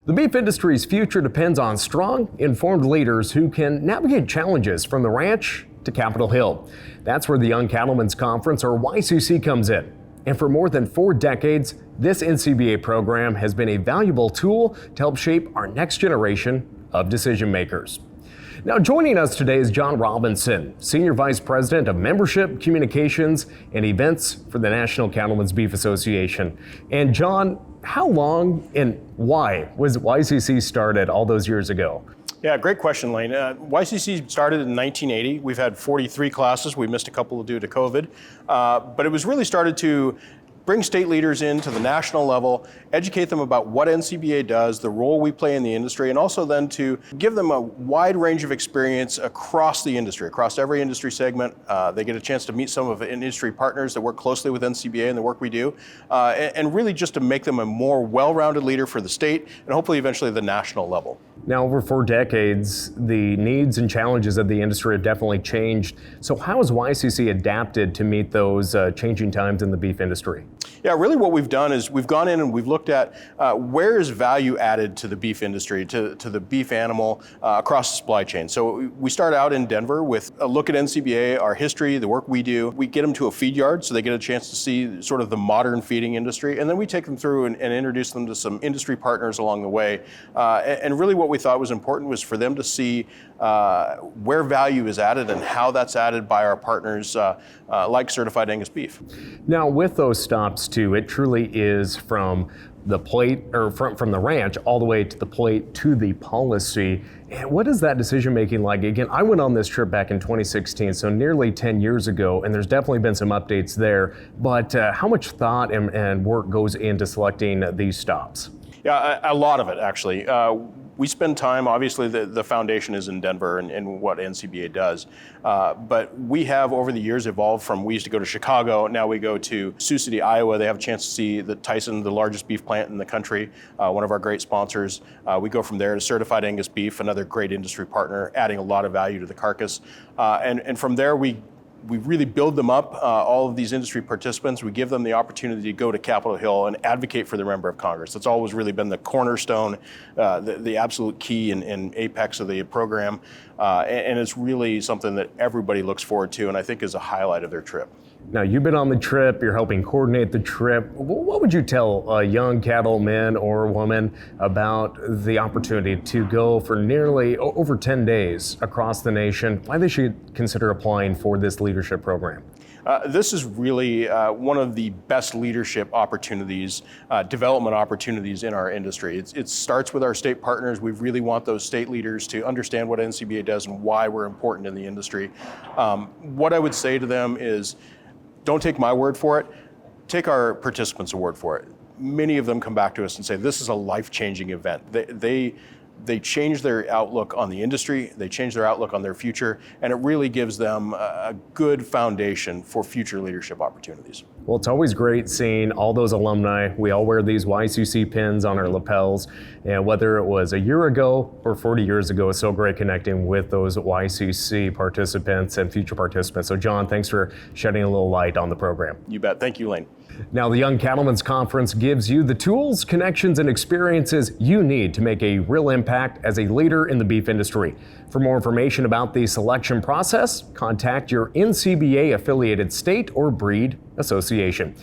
The beef industry's future depends on strong, informed leaders who can navigate challenges from the ranch to Capitol Hill. That's where the Young Cattlemen's Conference, or YCC, comes in. And for more than 4 decades, this NCBA program has been a valuable tool to help shape our next generation of decision makers. Now, joining us today is John Robinson, Senior Vice President of Membership, Communications, and Events for the National Cattlemen's Beef Association. And John, how long and why was YCC started all those years ago? Yeah, great question, Lane. YCC started in 1980. We've had 43 classes. We missed a couple due to COVID. But it was really started to bring state leaders into the national level, educate them about what NCBA does, the role we play in the industry, and also then to give them a wide range of experience across the industry, across every industry segment. They get a chance to meet some of the industry partners that work closely with NCBA and the work we do, and really just to make them a more well-rounded leader for the state and hopefully eventually the national level. Now, over 4 decades, the needs and challenges of the industry have definitely changed. So how has YCC adapted to meet those changing times in the beef industry? Yeah, really what we've done is we've gone in and we've looked at where is value added to the beef industry, to the beef animal across the supply chain. So we start out in Denver with a look at NCBA, our history, the work we do. We get them to a feed yard so they get a chance to see sort of the modern feeding industry. And then we take them through and introduce them to some industry partners along the way. And really what we thought was important was for them to see where value is added and how that's added by our partners like Certified Angus Beef. Now, with those stops too, it truly is from the plate, or from the ranch all the way to the plate to the policy. And what is that decision making like? Again, I went on this trip back in 2016, so nearly 10 years ago, and there's definitely been some updates there. But how much thought and work goes into selecting these stops? Yeah, a lot of it actually. We spend time, obviously the foundation is in Denver and what NCBA does, but we have over the years evolved from, we used to go to Chicago, now we go to Sioux City, Iowa. They have a chance to see the Tyson, the largest beef plant in the country, one of our great sponsors. We go from there to Certified Angus Beef, another great industry partner, adding a lot of value to the carcass. And from there, we really build them up, all of these industry participants. We give them the opportunity to go to Capitol Hill and advocate for the member of Congress. That's always really been the cornerstone, the absolute key and apex of the program. And it's really something that everybody looks forward to and I think is a highlight of their trip. Now, you've been on the trip, you're helping coordinate the trip. What would you tell a young cattleman or woman about the opportunity to go for nearly over 10 days across the nation, why they should consider applying for this leadership program? This is really one of the best leadership opportunities, development opportunities in our industry. It starts with our state partners. We really want those state leaders to understand what NCBA does and why we're important in the industry. What I would say to them is, don't take my word for it, take our participants' word for it. Many of them come back to us and say, this is a life-changing event. They change their outlook on the industry, they change their outlook on their future, and it really gives them a good foundation for future leadership opportunities. Well, it's always great seeing all those alumni. We all wear these YCC pins on our lapels, and whether it was a year ago or 40 years ago, it's so great connecting with those YCC participants and future participants. So John, thanks for shedding a little light on the program. You bet. Thank you, Lane. Now, the Young Cattlemen's Conference gives you the tools, connections, and experiences you need to make a real impact as a leader in the beef industry. For more information about the selection process, contact your NCBA-affiliated state or breed association.